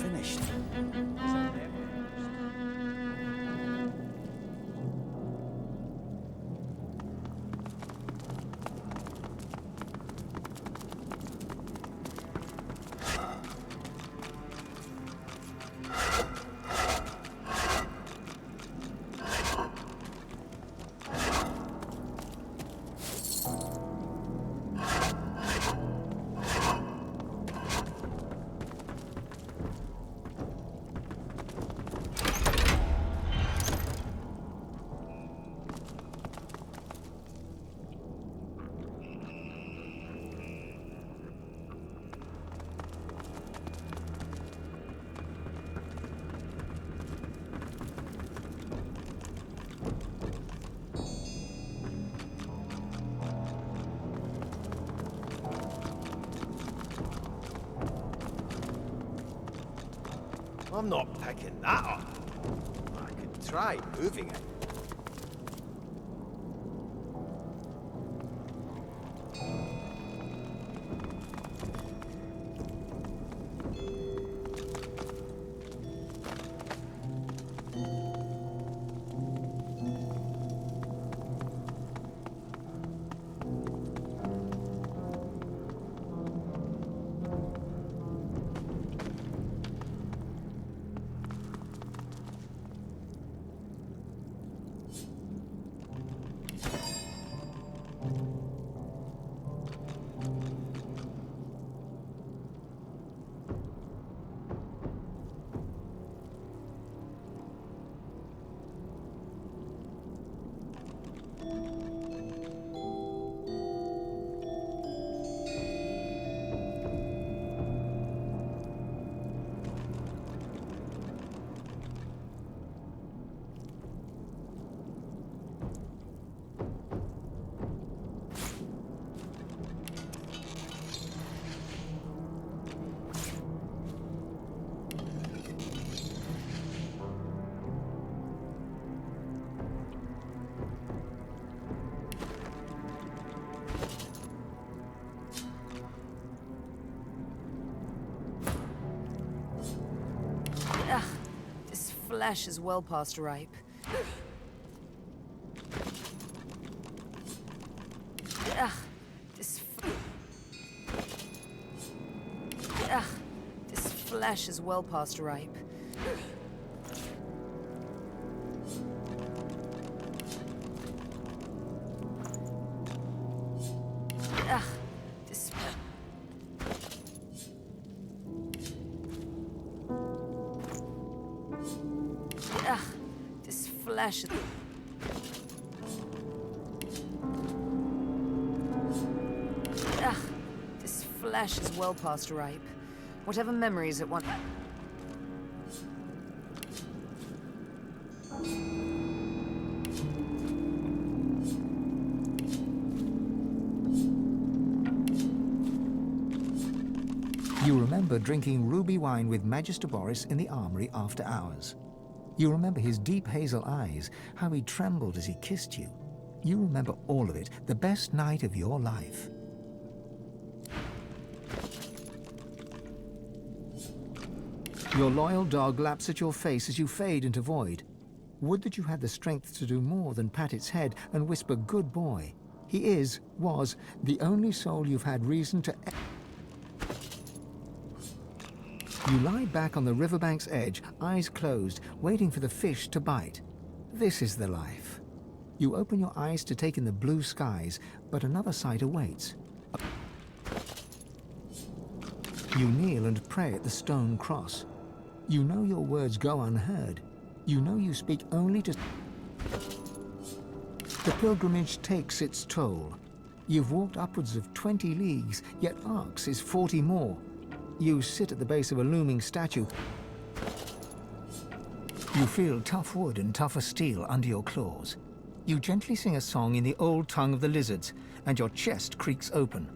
finished. I'm not picking that up. I could try moving it. Flesh is well past ripe. This flesh is well past ripe. This flesh. This flesh is well past ripe. Whatever memories it wants. You remember drinking ruby wine with Magister Boris in the armory after hours. You remember his deep hazel eyes, how he trembled as he kissed you. You remember all of it, the best night of your life. Your loyal dog laps at your face as you fade into void. Would that you had the strength to do more than pat its head and whisper, "Good boy." He was, the only soul you've had reason to... You lie back on the riverbank's edge, eyes closed, waiting for the fish to bite. This is the life. You open your eyes to take in the blue skies, but another sight awaits. You kneel and pray at the stone cross. You know your words go unheard. You know you speak only to... The pilgrimage takes its toll. You've walked upwards of 20 leagues, yet Arx is 40 more. You sit at the base of a looming statue. You feel tough wood and tougher steel under your claws. You gently sing a song in the old tongue of the lizards, and your chest creaks open.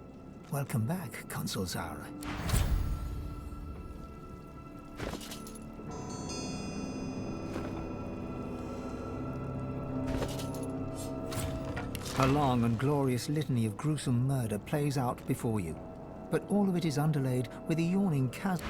Welcome back, Consul Zara. A long and glorious litany of gruesome murder plays out before you, but all of it is underlaid with a yawning chasm.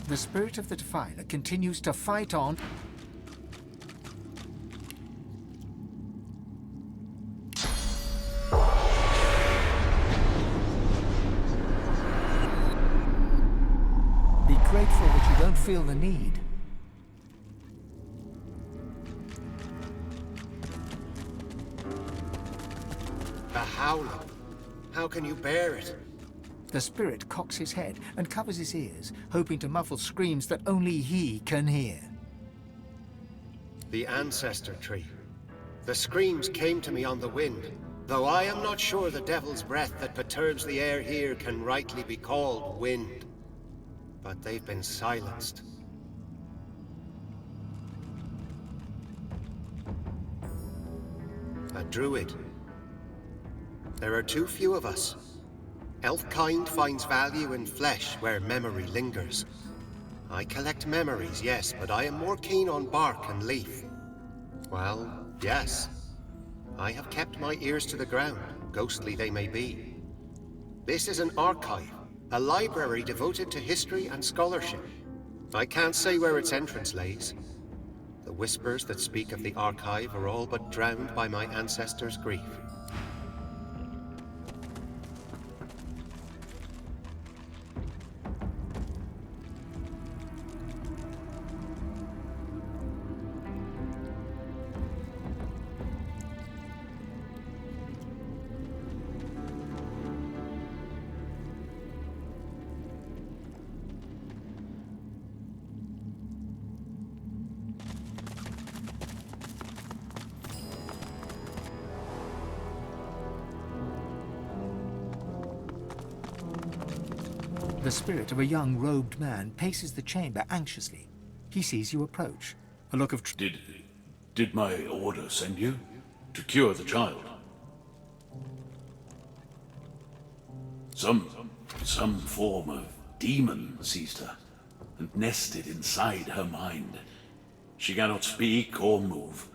The spirit of the Defiler continues to fight on. Be grateful that you don't feel the need. A howler. How can you bear it? The spirit cocks his head and covers his ears, hoping to muffle screams that only he can hear. The ancestor tree. The screams came to me on the wind, though I am not sure the devil's breath that perturbs the air here can rightly be called wind. But they've been silenced. A druid. There are too few of us. Elf-kind finds value in flesh where memory lingers. I collect memories, yes, but I am more keen on bark and leaf. Well, yes. I have kept my ears to the ground, ghostly they may be. This is an archive, a library devoted to history and scholarship. I can't say where its entrance lays. The whispers that speak of the archive are all but drowned by my ancestors' grief. The spirit of a young robed man paces the chamber anxiously. He sees you approach. A look of Did my order send you? To cure the child? Some form of demon seized her and nested inside her mind. She cannot speak or move.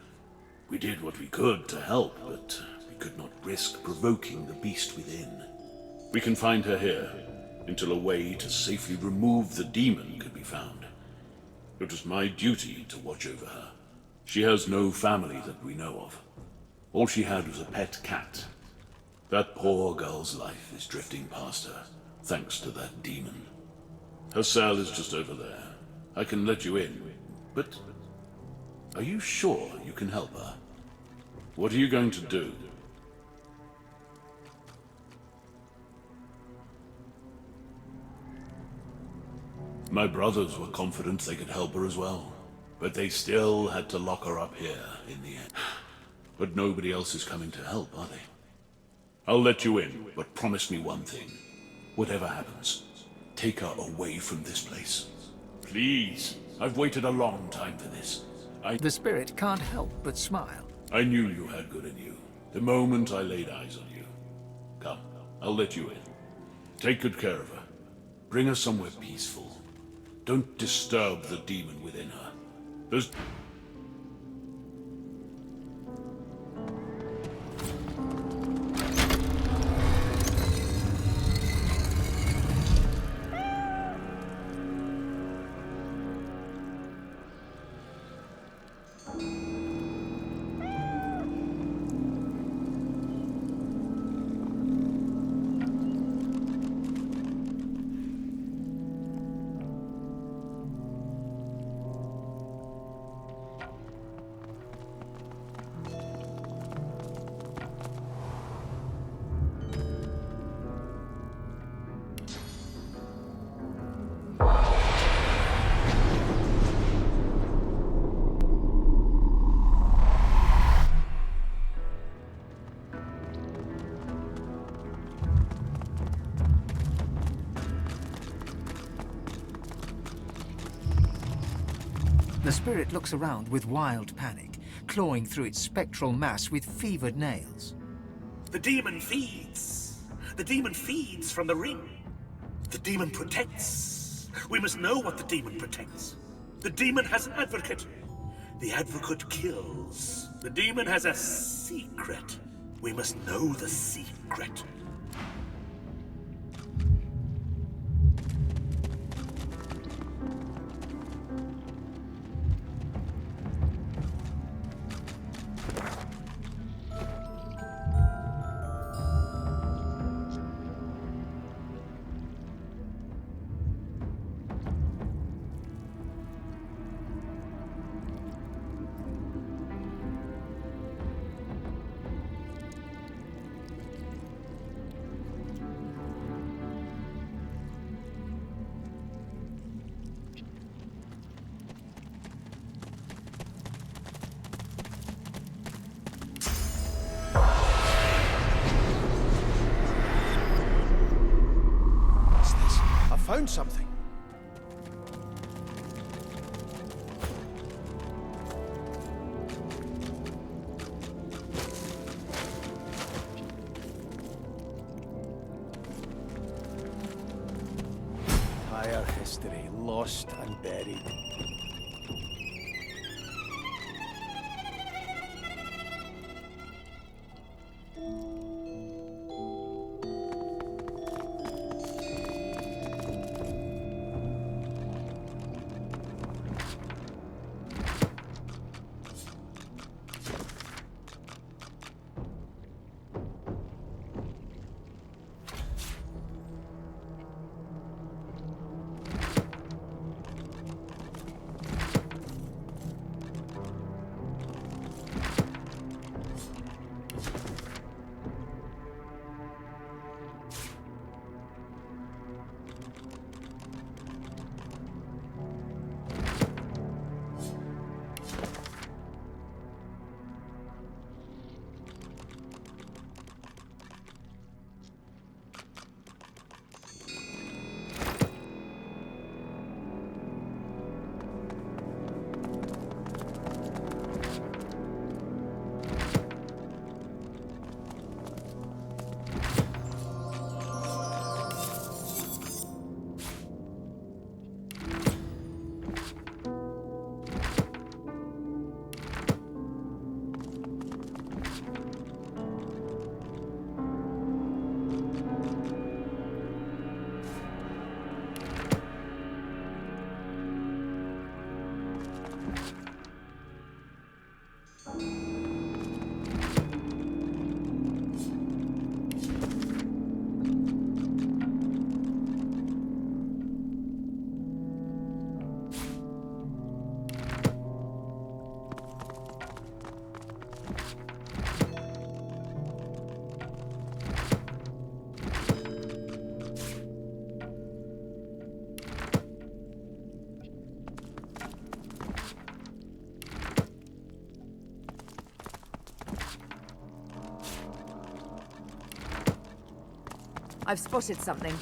We did what we could to help, but we could not risk provoking the beast within. We can find her here, until a way to safely remove the demon could be found. It was my duty to watch over her. She has no family that we know of. All she had was a pet cat. That poor girl's life is drifting past her, thanks to that demon. Her cell is just over there. I can let you in, but are you sure you can help her? What are you going to do? My brothers were confident they could help her as well, but they still had to lock her up here in the end. But nobody else is coming to help, are they? I'll let you in, but promise me one thing. Whatever happens, take her away from this place. Please, I've waited a long time for this. The spirit can't help but smile. I knew you had good in you, the moment I laid eyes on you. Come, I'll let you in. Take good care of her. Bring her somewhere peaceful. Don't disturb the demon within her. There's... The spirit looks around with wild panic, clawing through its spectral mass with fevered nails. The demon feeds. The demon feeds from the ring. The demon protects. We must know what the demon protects. The demon has an advocate. The advocate kills. The demon has a secret. We must know the secret. found something. Entire history lost and buried. I've spotted something.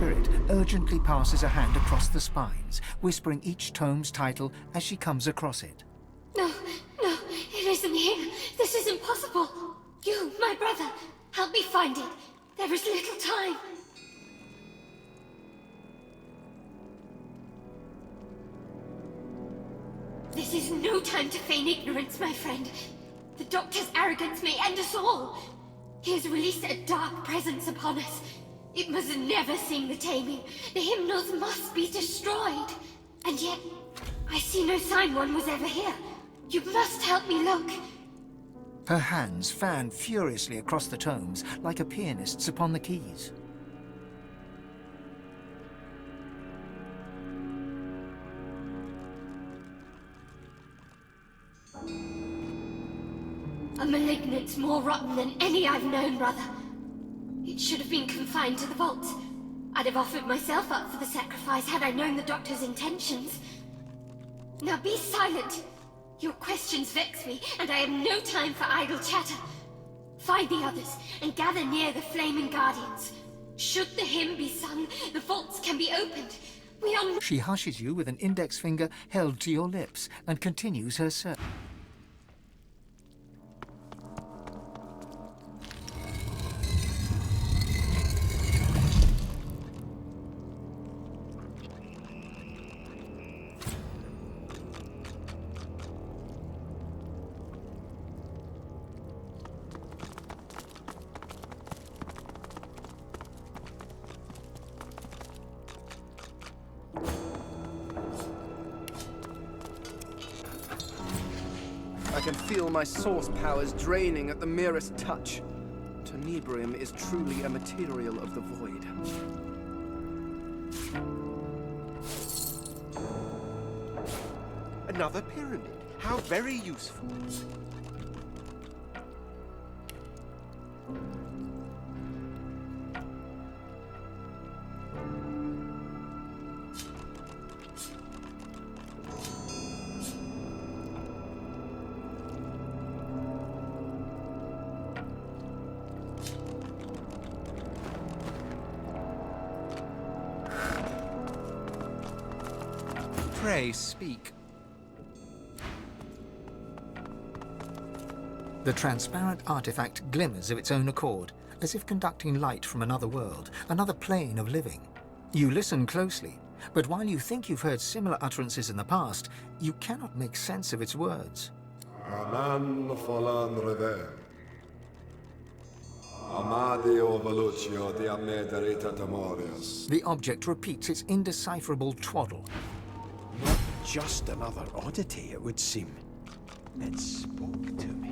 spirit urgently passes a hand across the spines, whispering each tome's title as she comes across it. No, no, it isn't here. This is impossible. You, my brother, help me find it. There is little time. This is no time to feign ignorance, my friend. The Doctor's arrogance may end us all. He has released a dark presence upon us. It must never sing the taming. The hymnals must be destroyed. And yet, I see no sign one was ever here. You must help me look. Her hands fan furiously across the tomes like a pianist's upon the keys. A malignance more rotten than any I've known, brother. It should have been confined to the vault. I'd have offered myself up for the sacrifice had I known the Doctor's intentions. Now be silent. Your questions vex me, and I have no time for idle chatter. Find the others, and gather near the flaming guardians. Should the hymn be sung, the vaults can be opened. We are... She hushes you with an index finger held to your lips and continues her search. I can feel my source powers draining at the merest touch. Tenebrium is truly a material of the void. Another pyramid. How very useful. Pray, speak. The transparent artifact glimmers of its own accord, as if conducting light from another world, another plane of living. You listen closely, but while you think you've heard similar utterances in the past, you cannot make sense of its words. Anan falan rever. Amadio velocio di amederita temorius. The object repeats its indecipherable twaddle. Not just another oddity, it would seem. It spoke to me.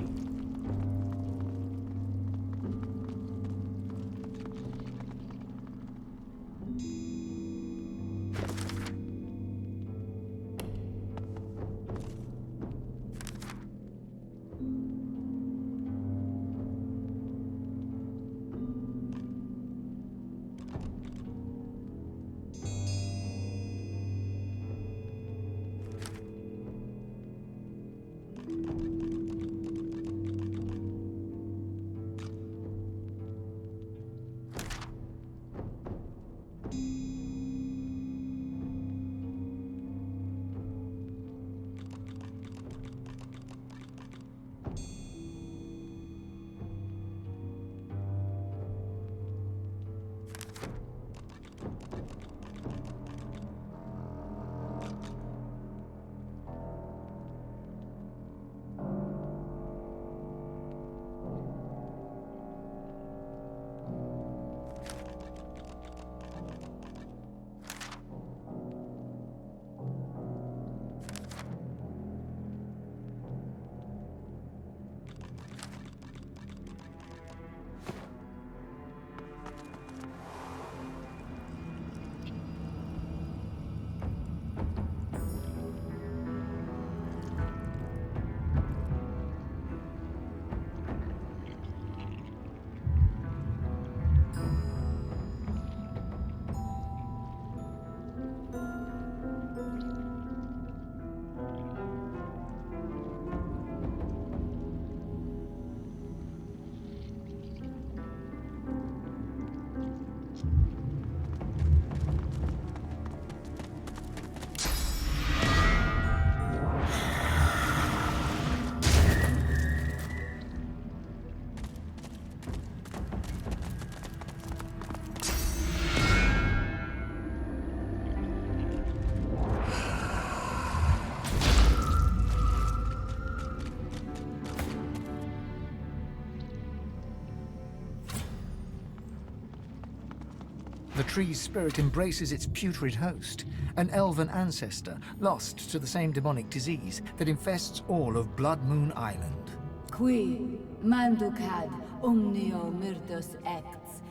The tree's spirit embraces its putrid host, an elven ancestor lost to the same demonic disease that infests all of Blood Moon Island. Qui manducad omnio myrdos ects,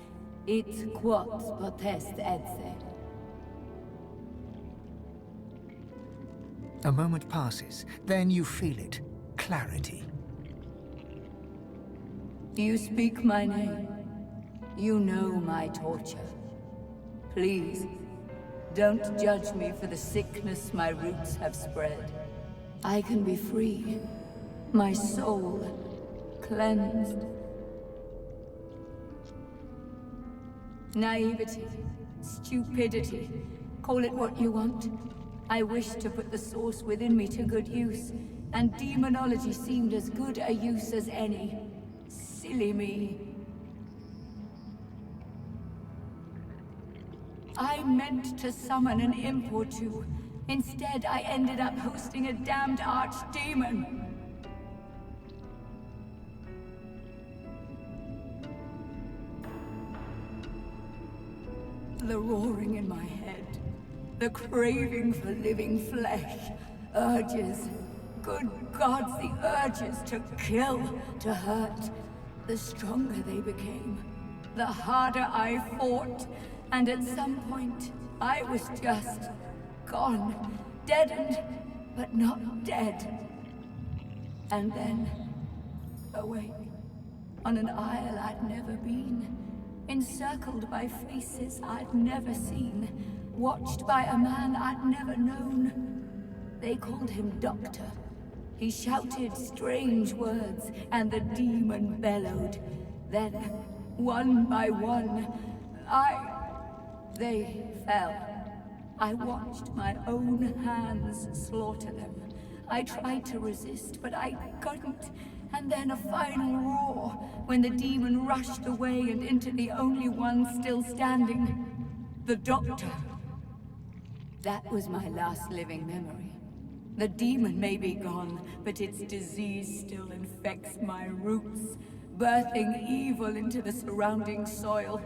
it quot potest edse. A moment passes, then you feel it. Clarity. You speak my name. You know my torture. Please, don't judge me for the sickness my roots have spread. I can be free. My soul cleansed. Naivety, stupidity, call it what you want. I wish to put the source within me to good use, and demonology seemed as good a use as any. Silly me. I meant to summon an imp or two. Instead, I ended up hosting a damned archdemon. The roaring in my head, the craving for living flesh, urges, good gods, the urges to kill, to hurt. The stronger they became, the harder I fought, and at some point, I was just gone, deadened, but not dead. And then, awake, on an isle I'd never been, encircled by faces I'd never seen, watched by a man I'd never known. They called him Doctor. He shouted strange words, and the demon bellowed. Then, one by one, they fell. I watched my own hands slaughter them. I tried to resist, but I couldn't. And then a final roar, when the demon rushed away and into the only one still standing, the Doctor. That was my last living memory. The demon may be gone, but its disease still infects my roots, birthing evil into the surrounding soil.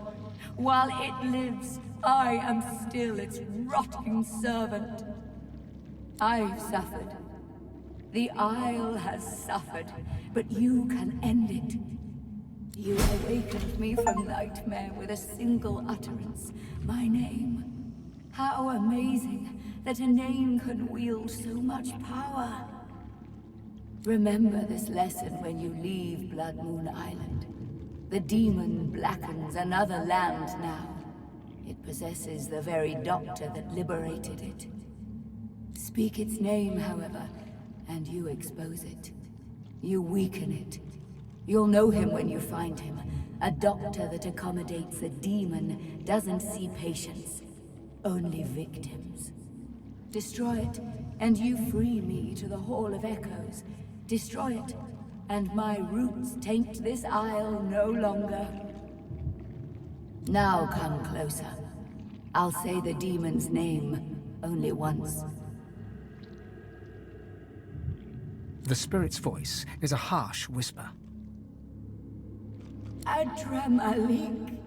While it lives, I am still its rotting servant. I've suffered. The Isle has suffered, but you can end it. You awakened me from nightmare with a single utterance, my name. How amazing that a name can wield so much power. Remember this lesson when you leave Blood Moon Island. The demon blackens another land now. It possesses the very doctor that liberated it. Speak its name, however, and you expose it. You weaken it. You'll know him when you find him. A doctor that accommodates a demon doesn't see patients, only victims. Destroy it, and you free me to the Hall of Echoes. Destroy it, and my roots taint this isle no longer. Now come closer. I'll say the demon's name only once. The spirit's voice is a harsh whisper. Adramalik.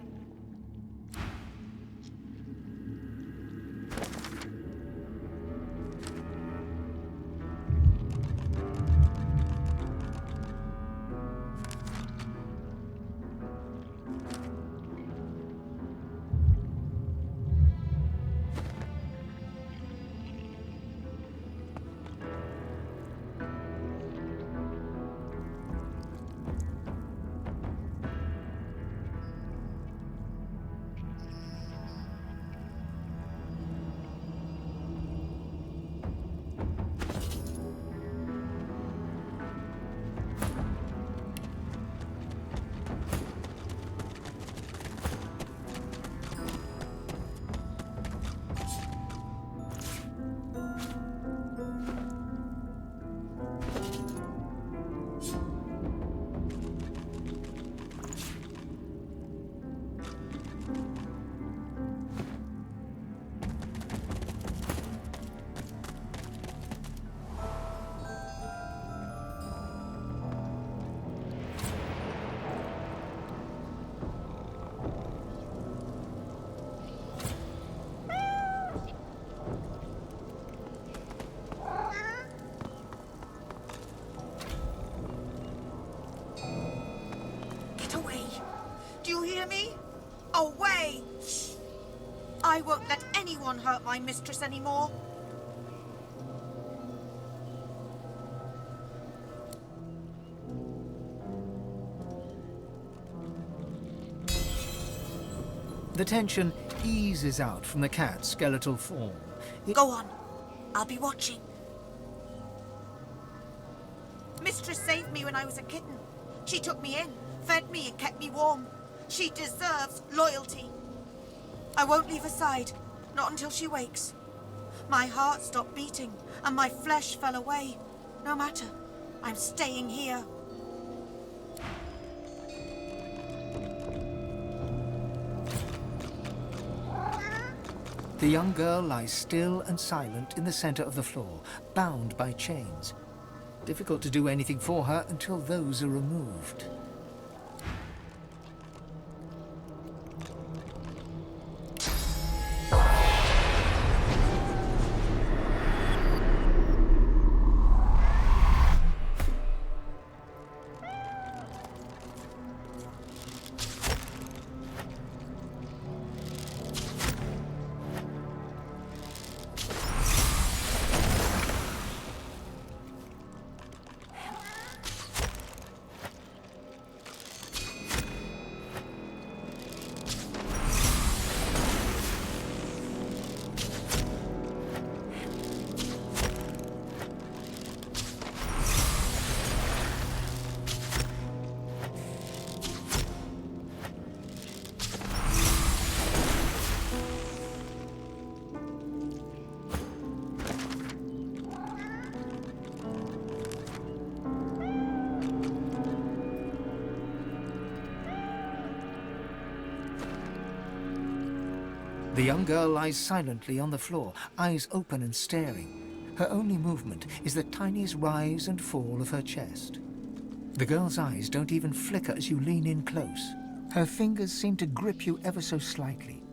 Do you hear me? Away! I won't let anyone hurt my mistress anymore. The tension eases out from the cat's skeletal form. Go on. I'll be watching. Mistress saved me when I was a kitten. She took me in, fed me and kept me warm. She deserves loyalty. I won't leave her side, not until she wakes. My heart stopped beating and my flesh fell away. No matter, I'm staying here. The young girl lies still and silent in the center of the floor, bound by chains. Difficult to do anything for her until those are removed. The young girl lies silently on the floor, eyes open and staring. Her only movement is the tiniest rise and fall of her chest. The girl's eyes don't even flicker as you lean in close. Her fingers seem to grip you ever so slightly.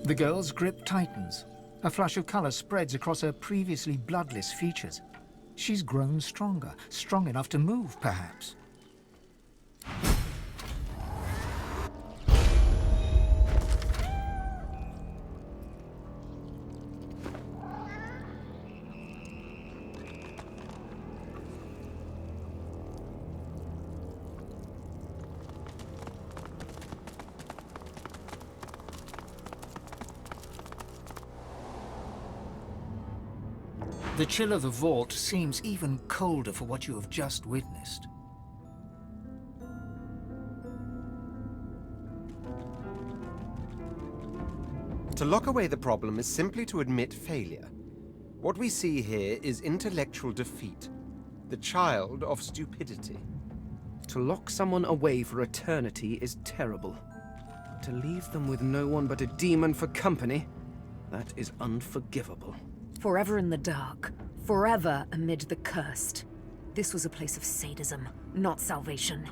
The girl's grip tightens. A flush of color spreads across her previously bloodless features. She's grown stronger, strong enough to move, perhaps. The chill of the vault seems even colder for what you have just witnessed. To lock away the problem is simply to admit failure. What we see here is intellectual defeat, the child of stupidity. To lock someone away for eternity is terrible. To leave them with no one but a demon for company, that is unforgivable. Forever in the dark, forever amid the cursed. This was a place of sadism, not salvation.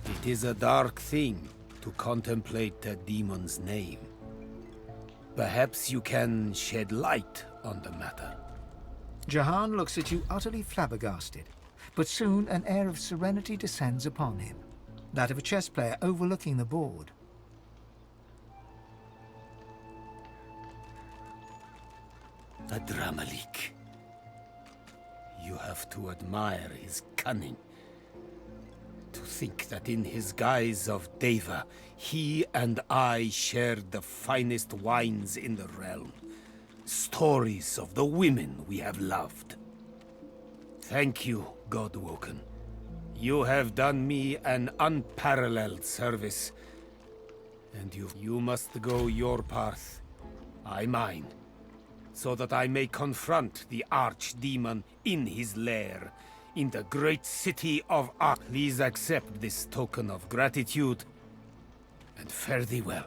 It is a dark thing to contemplate a demon's name. Perhaps you can shed light on the matter. Jahan looks at you utterly flabbergasted, but soon an air of serenity descends upon him, that of a chess player overlooking the board. Adramalik. You have to admire his cunning. To think that in his guise of Deva, he and I shared the finest wines in the realm. Stories of the women we have loved. Thank you, Godwoken. You have done me an unparalleled service. And you must go your path, I mine, so that I may confront the archdemon in his lair, in the great city of Ar. Please accept this token of gratitude, and fare thee well.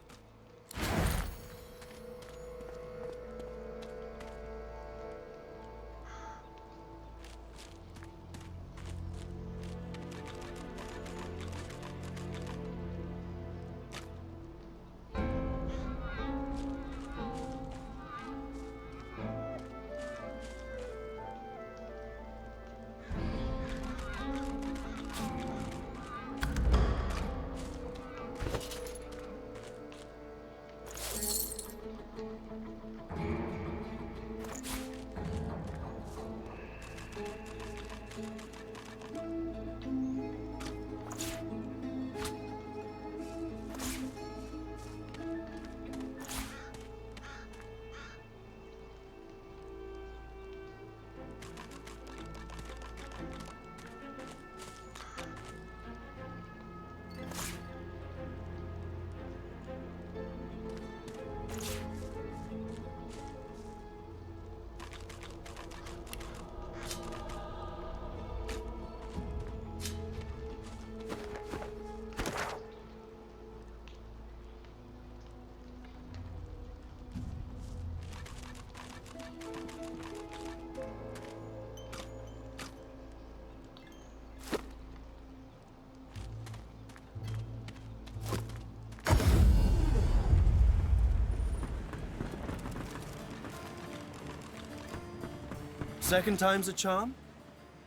Second time's a charm?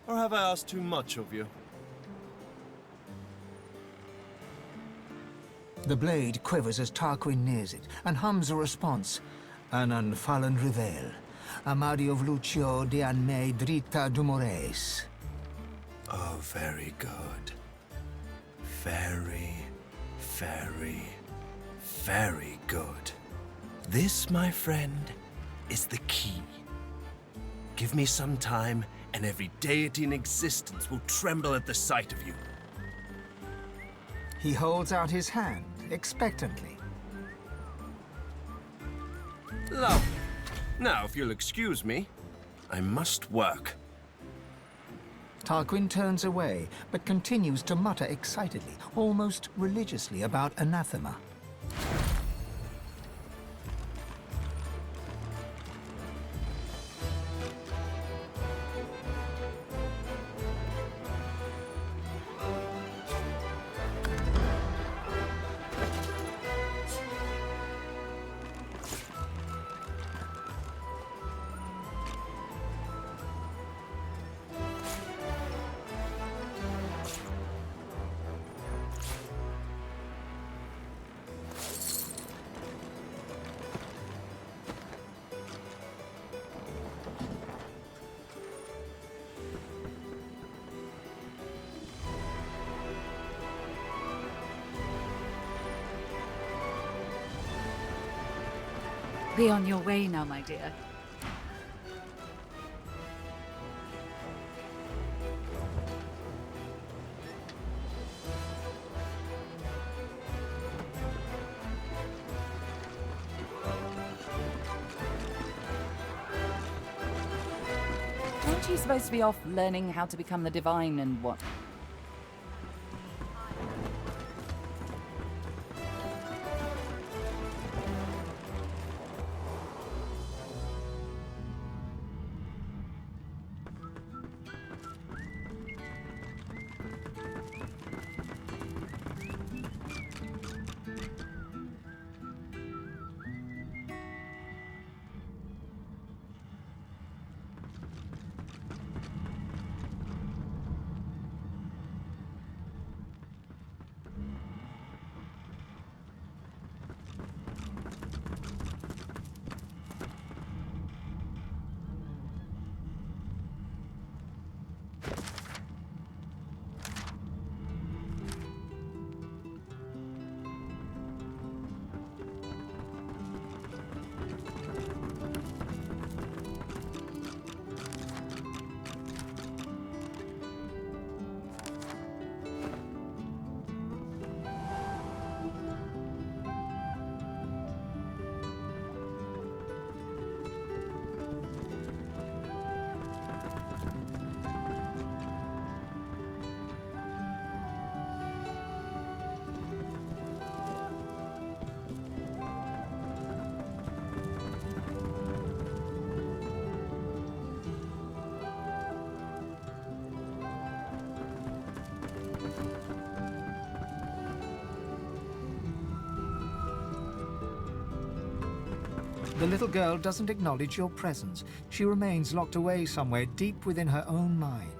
Or have I asked too much of you? The blade quivers as Tarquin nears it, and hums a response. An unfallen reveil. Amadio Lucio de Anme Drita Dumores. Oh, very good. Very, very, very good. This, my friend, is the key. Give me some time, and every deity in existence will tremble at the sight of you. He holds out his hand, expectantly. Lovely. Now, if you'll excuse me, I must work. Tarquin turns away, but continues to mutter excitedly, almost religiously, about anathema. Be on your way now, my dear. Aren't you supposed to be off learning how to become the divine and what? The little girl doesn't acknowledge your presence. She remains locked away somewhere deep within her own mind.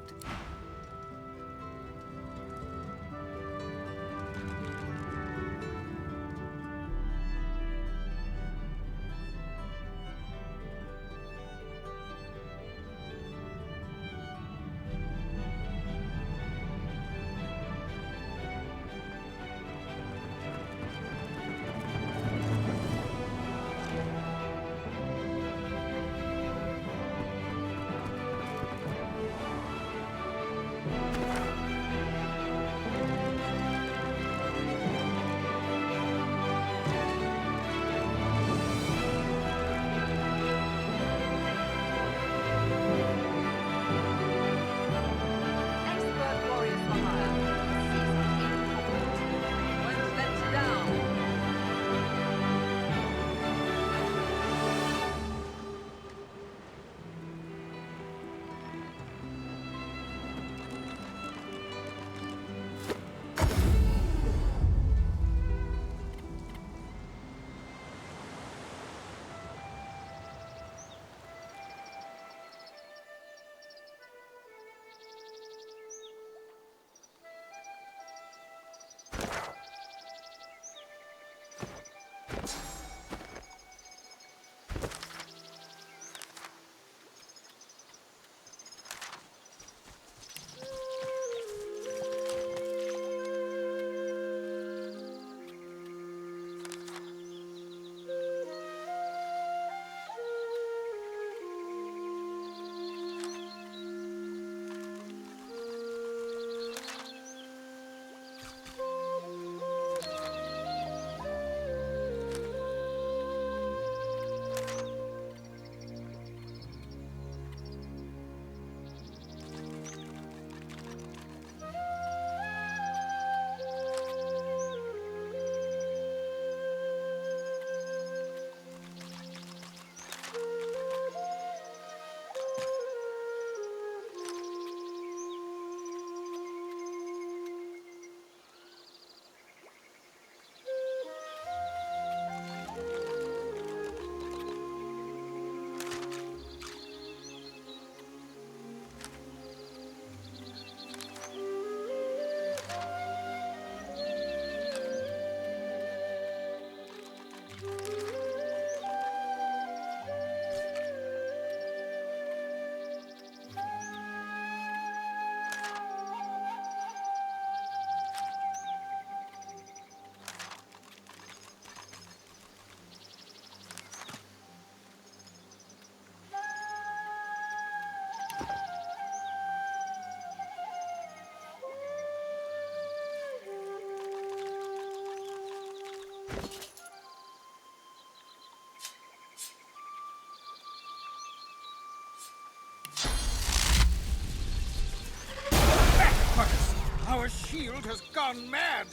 Our shield has gone mad!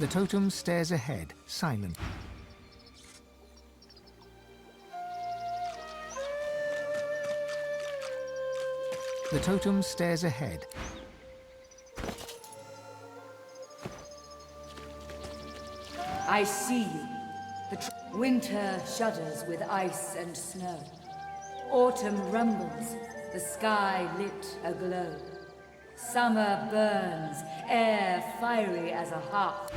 The totem stares ahead, silent. The totem stares ahead. I see you. Winter shudders with ice and snow. Autumn rumbles, the sky lit aglow. Summer burns, air fiery as a hearth.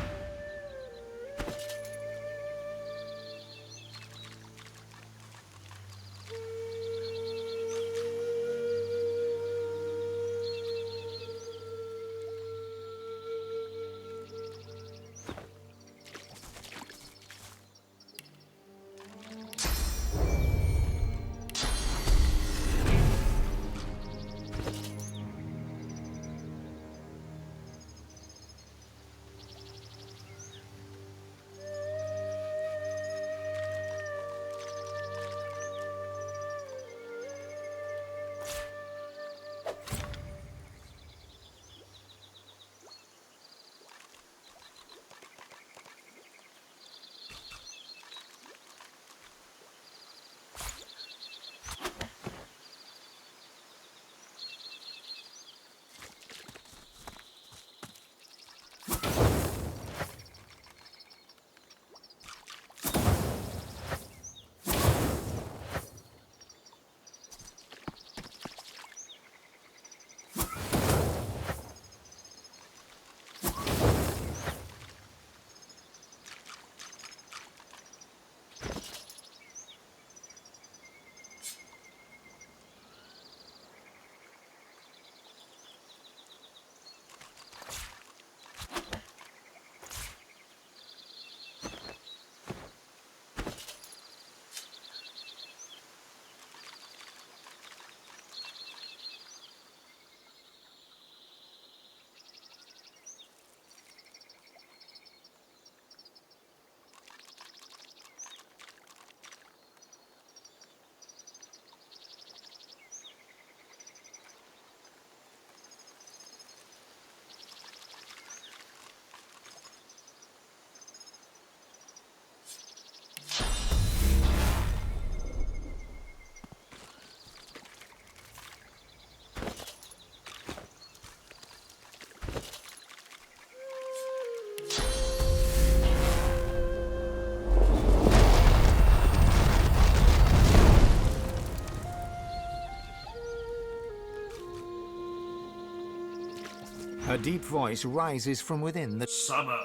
Her deep voice rises from within the... Summer,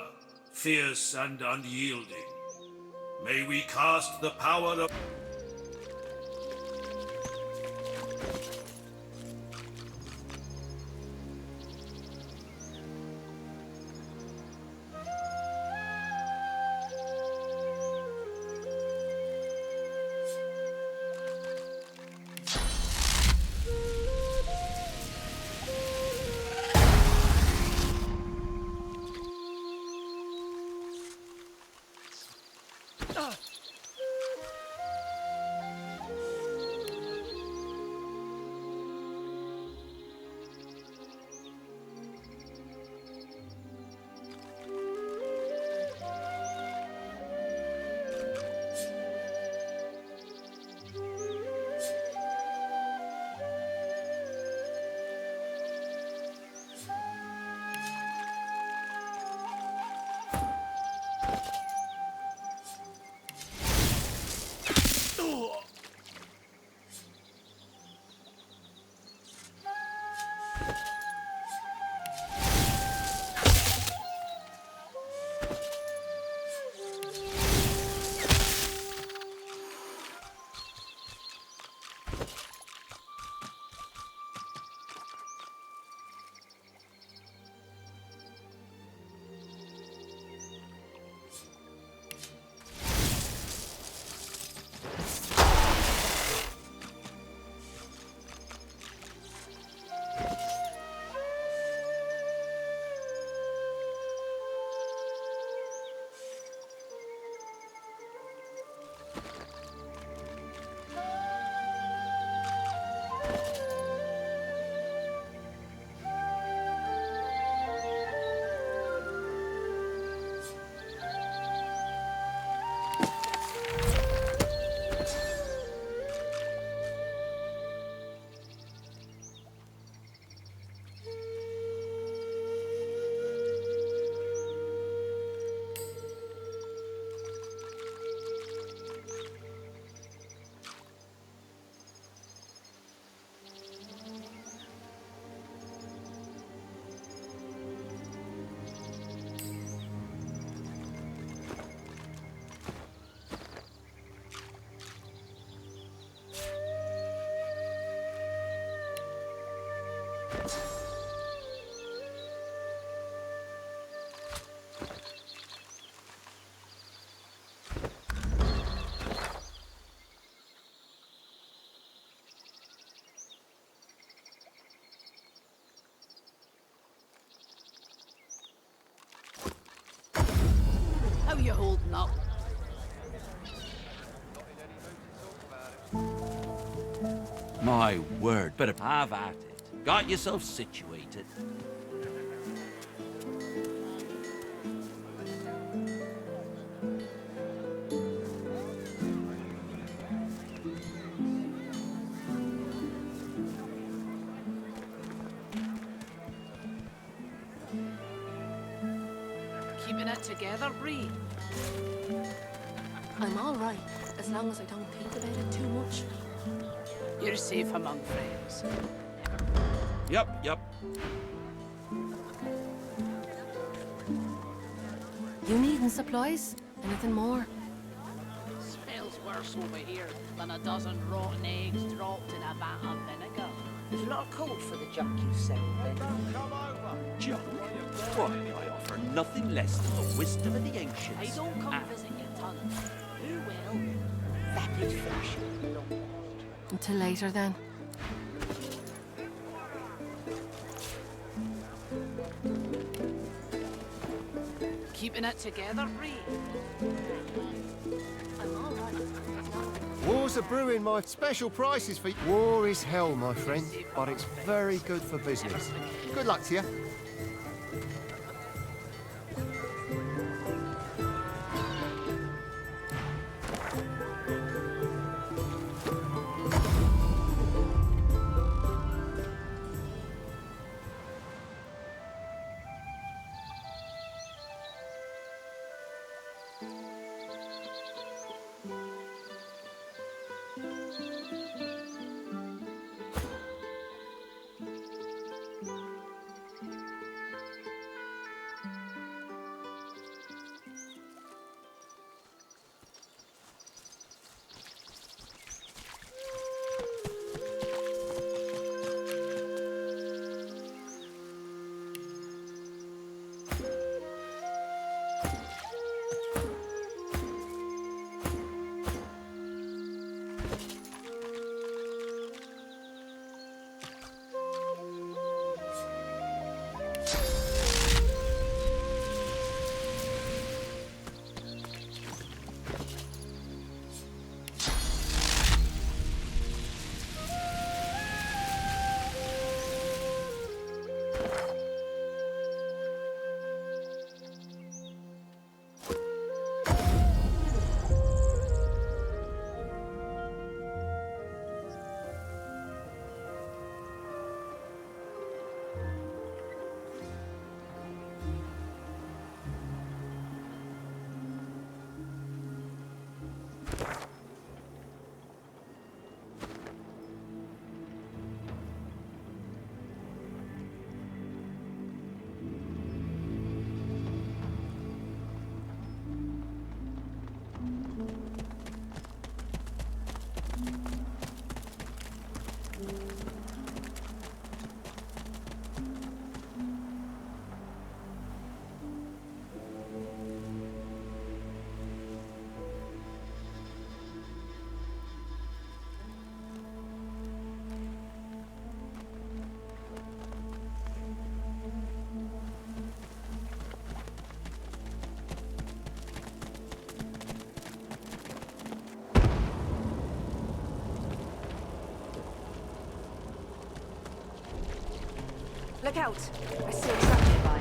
fierce and unyielding. May we cast the power of... How you holding up? My word, better have at it. Got yourself situated. Keeping it together, Bree? I'm all right, as long as I don't think about it too much. You're safe among friends. Yep. You needing supplies? Anything more? Smells worse over here than a dozen rotten eggs dropped in a vat of vinegar. There's a lot of code for the junk you sell, then. Junk? Why, I offer nothing less than the wisdom of the ancients. I don't come visit your tunnel. Who will? Vapid flash. Until later, then. Keeping it together, Bree? I'm all right. War's a brewing, my special prices for you. War is hell, my friend, but it's very good for business. Good luck to you. Look out! I see a trap nearby.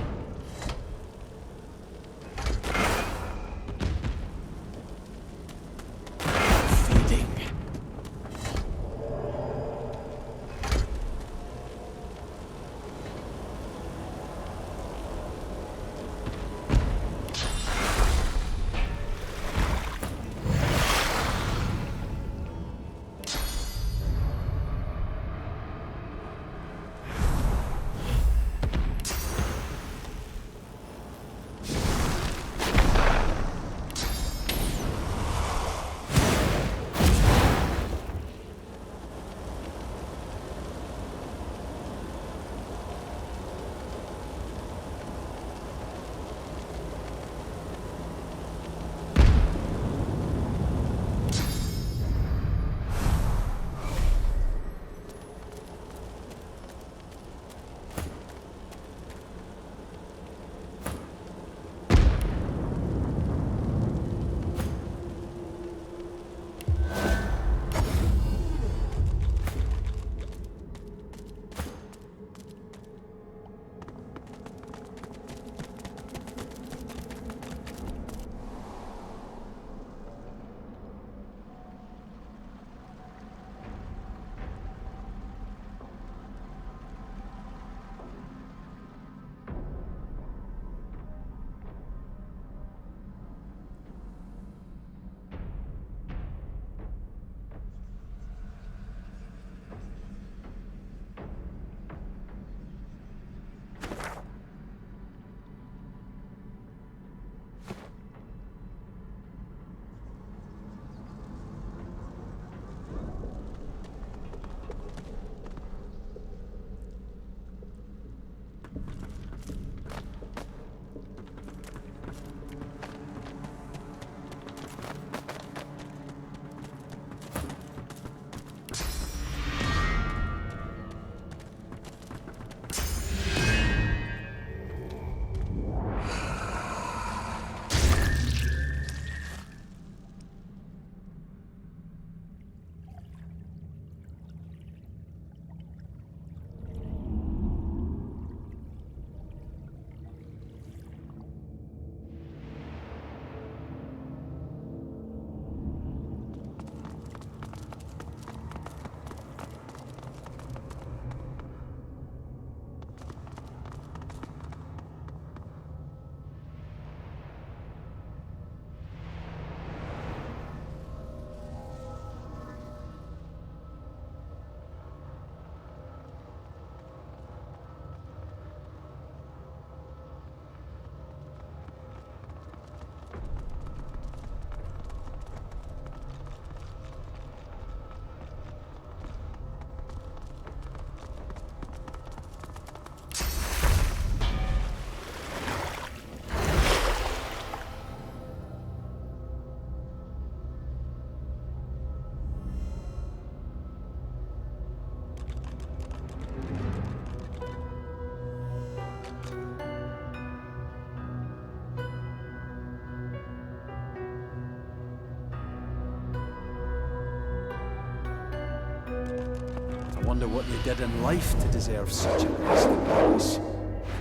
I wonder what they did in life to deserve such a nasty price.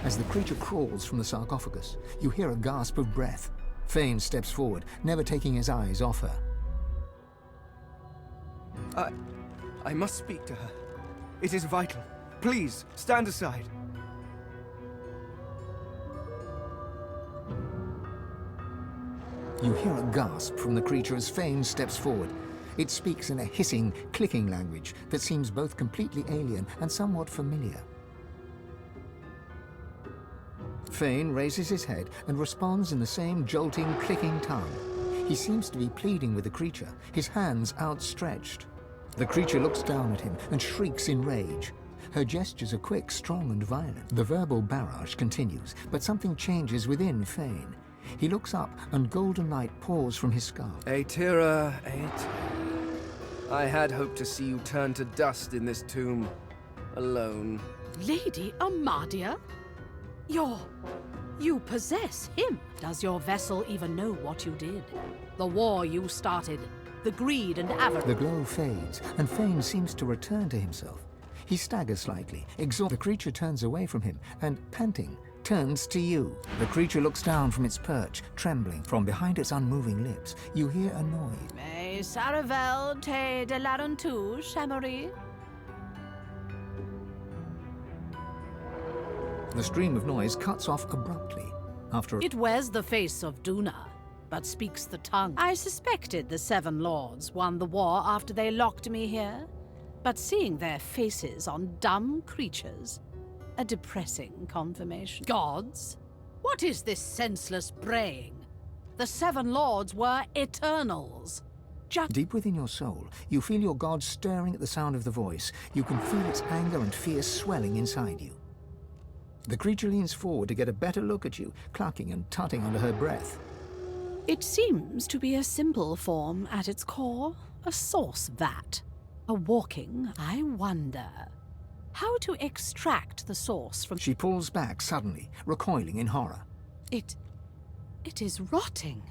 As the creature crawls from the sarcophagus, you hear a gasp of breath. Fane steps forward, never taking his eyes off her. I must speak to her. It is vital. Please, stand aside. You hear a gasp from the creature as Fane steps forward. It speaks in a hissing, clicking language that seems both completely alien and somewhat familiar. Fane raises his head and responds in the same jolting, clicking tongue. He seems to be pleading with the creature, his hands outstretched. The creature looks down at him and shrieks in rage. Her gestures are quick, strong, and violent. The verbal barrage continues, but something changes within Fane. He looks up, and golden light pours from his skull. ETERNA AETERA. I had hoped to see you turn to dust in this tomb, alone. Lady Amadia? You possess him. Does your vessel even know what you did? The war you started, the greed and avarice. The glow fades, and Fane seems to return to himself. He staggers slightly, exhausted. The creature turns away from him and, panting, turns to you. The creature looks down from its perch, trembling. From behind its unmoving lips, you hear a noise. Mais Saravel te de larentu, Chamery. The stream of noise cuts off abruptly. After It wears the face of Duna, but speaks the tongue. I suspected the Seven Lords won the war after they locked me here, but seeing their faces on dumb creatures, a depressing confirmation. Gods? What is this senseless braying? The Seven Lords were Eternals. Deep within your soul, you feel your god stirring at the sound of the voice. You can feel its anger and fear swelling inside you. The creature leans forward to get a better look at you, clucking and tutting under her breath. It seems to be a simple form at its core, a source vat. A walking, I wonder how to extract the source from... She pulls back suddenly, recoiling in horror. It is rotting.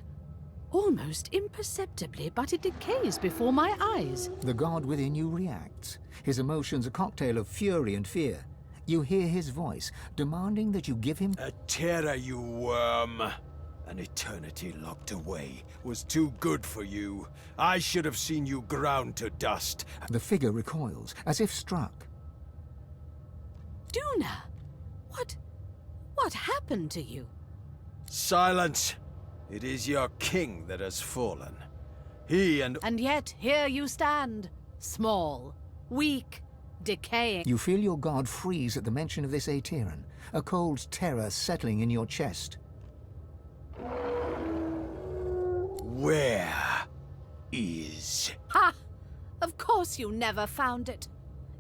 Almost imperceptibly, but it decays before my eyes. The god within you reacts, his emotions a cocktail of fury and fear. You hear his voice, demanding that you give him... ETERA, you worm! An eternity locked away was too good for you. I should have seen you ground to dust. The figure recoils, as if struck. Duna! What happened to you? Silence! It is your king that has fallen. He and... And yet, here you stand. Small, weak, decaying. You feel your god freeze at the mention of this Aeteran, a cold terror settling in your chest. Where is... Ha! Of course you never found it.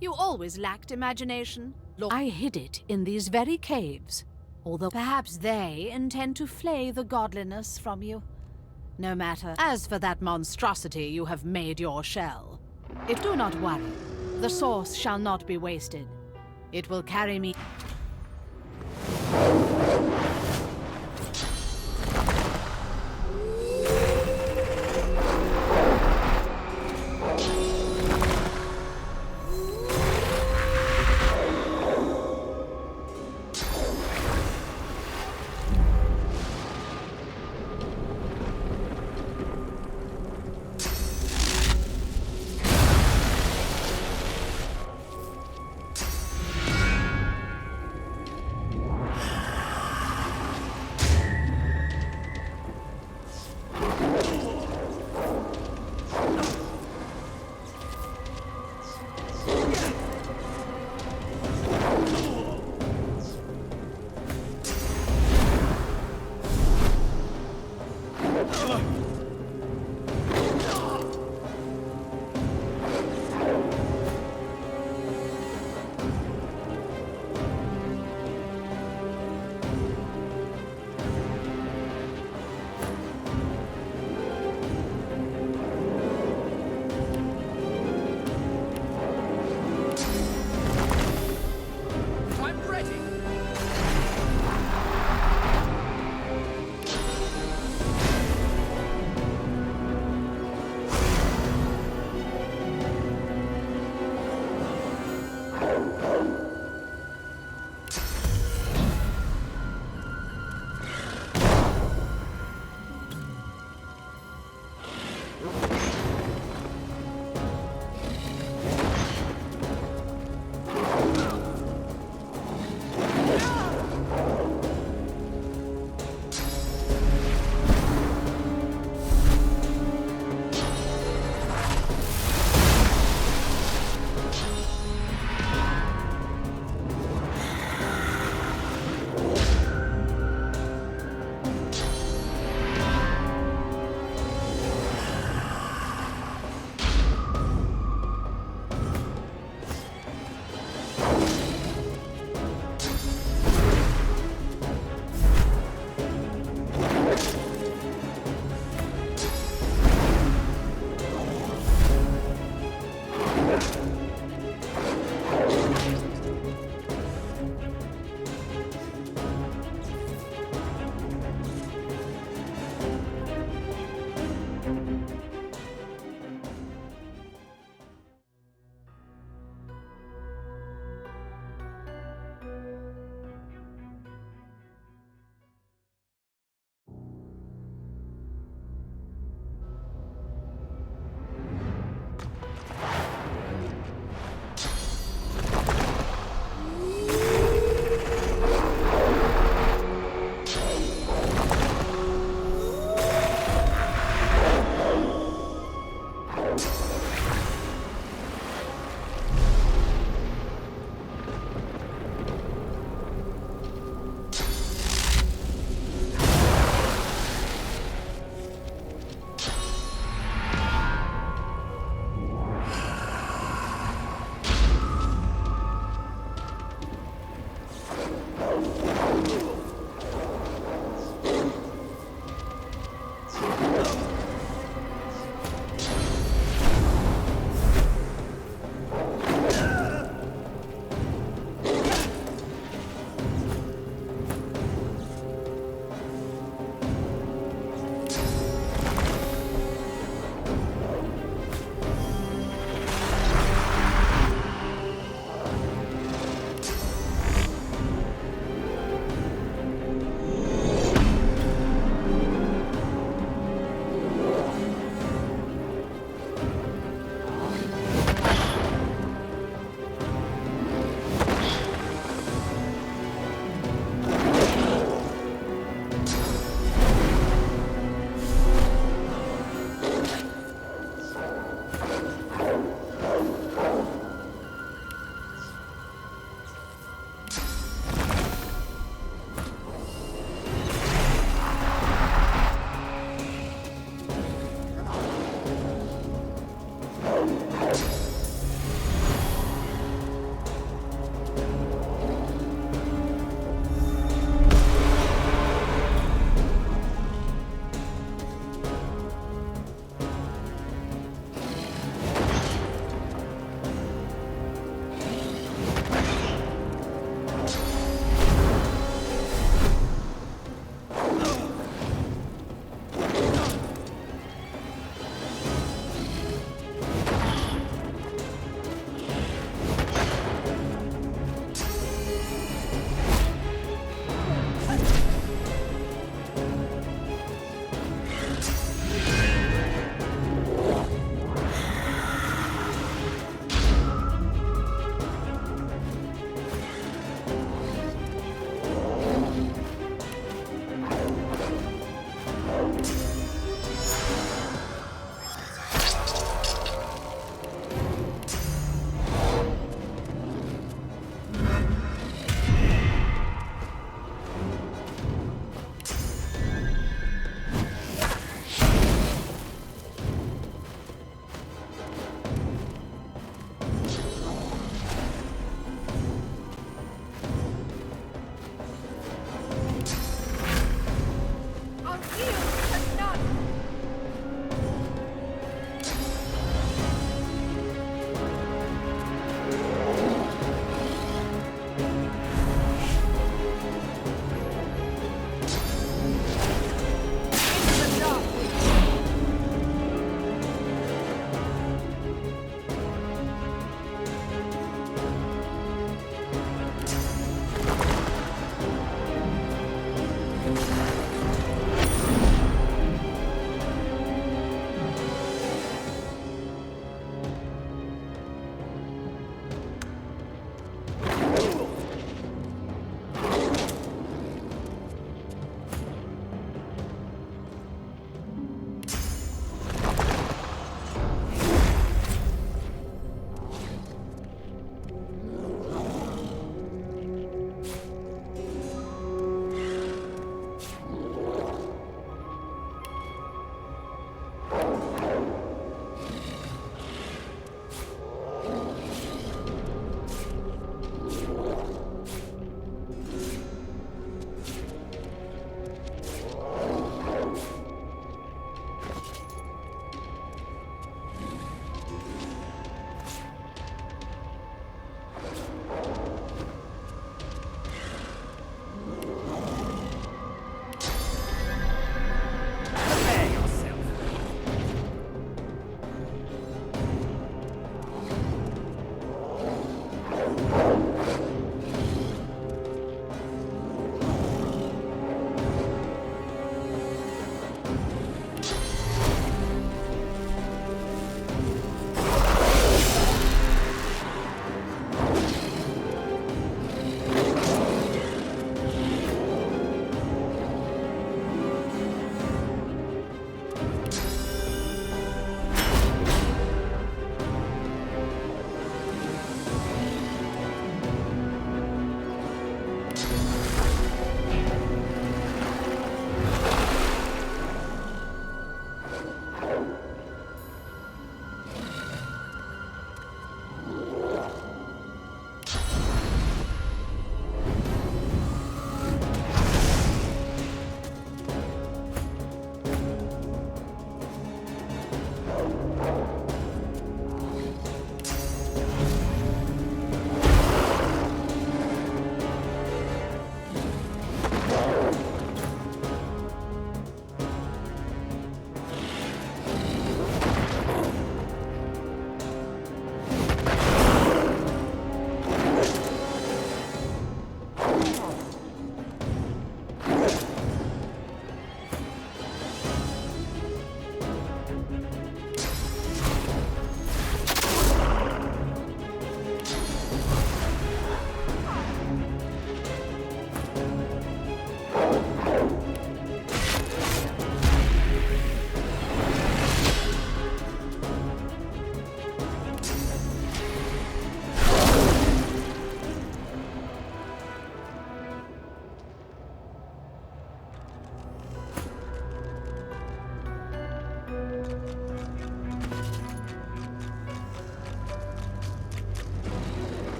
You always lacked imagination. Look, I hid it in these very caves, although perhaps they intend to flay the godliness from you. No matter. As for that monstrosity you have made your shell, do not worry. The source shall not be wasted. It will carry me...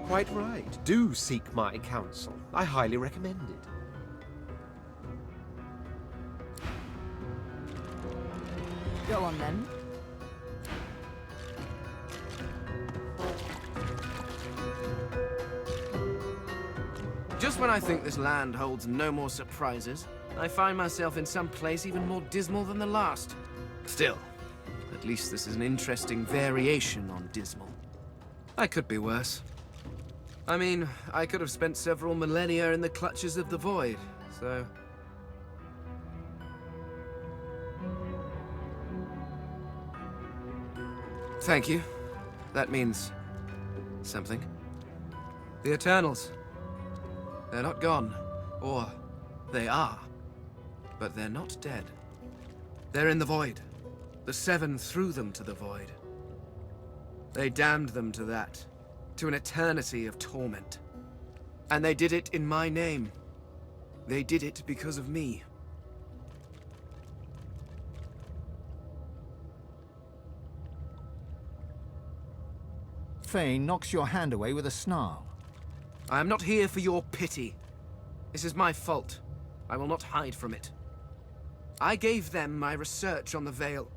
quite right. Do seek my counsel. I highly recommend it. Go on then. Just when I think this land holds no more surprises, I find myself in some place even more dismal than the last. Still, at least this is an interesting variation on dismal. I could be worse. I mean, I could have spent several millennia in the clutches of the void, so... Thank you. That means... something. The Eternals. They're not gone. Or, they are. But they're not dead. They're in the void. The Seven threw them to the void. They damned them to that. To an eternity of torment. And they did it in my name. They did it because of me. Fane knocks your hand away with a snarl. I am not here for your pity. This is my fault. I will not hide from it. I gave them my research on the Veil.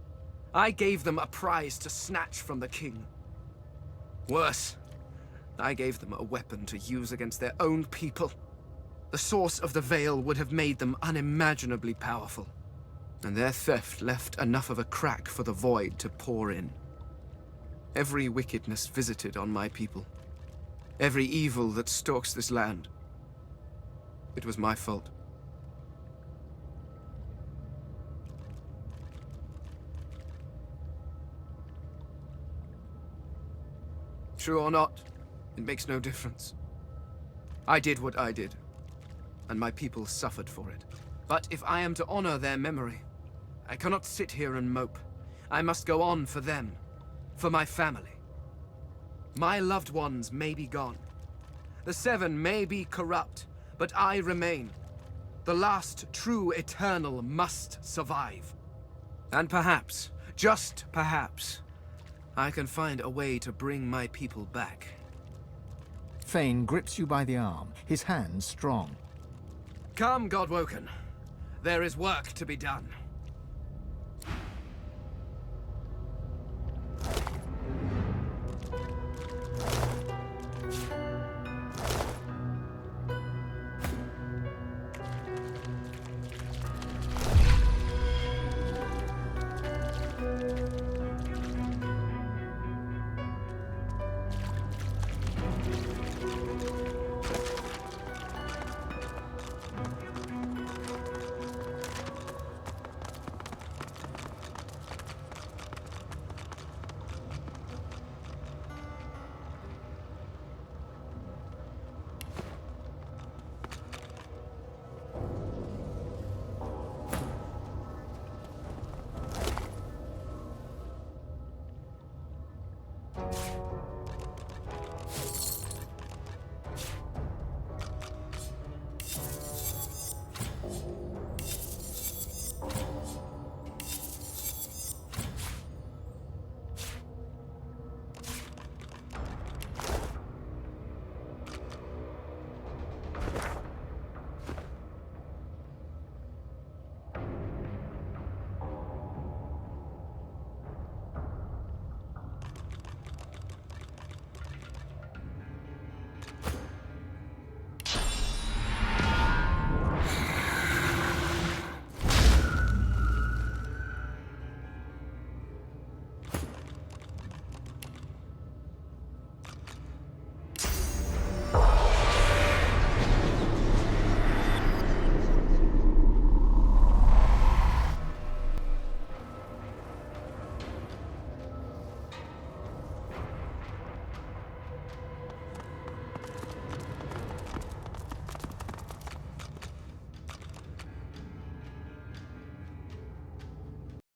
I gave them a prize to snatch from the king. Worse, I gave them a weapon to use against their own people. The source of the Veil would have made them unimaginably powerful. And their theft left enough of a crack for the void to pour in. Every wickedness visited on my people. Every evil that stalks this land. It was my fault. True or not, it makes no difference. I did what I did, and my people suffered for it. But if I am to honor their memory, I cannot sit here and mope. I must go on for them, for my family. My loved ones may be gone. The Seven may be corrupt, but I remain. The last true Eternal must survive. And perhaps, just perhaps, I can find a way to bring my people back. Fane grips you by the arm, his hands strong. Come, Godwoken. There is work to be done.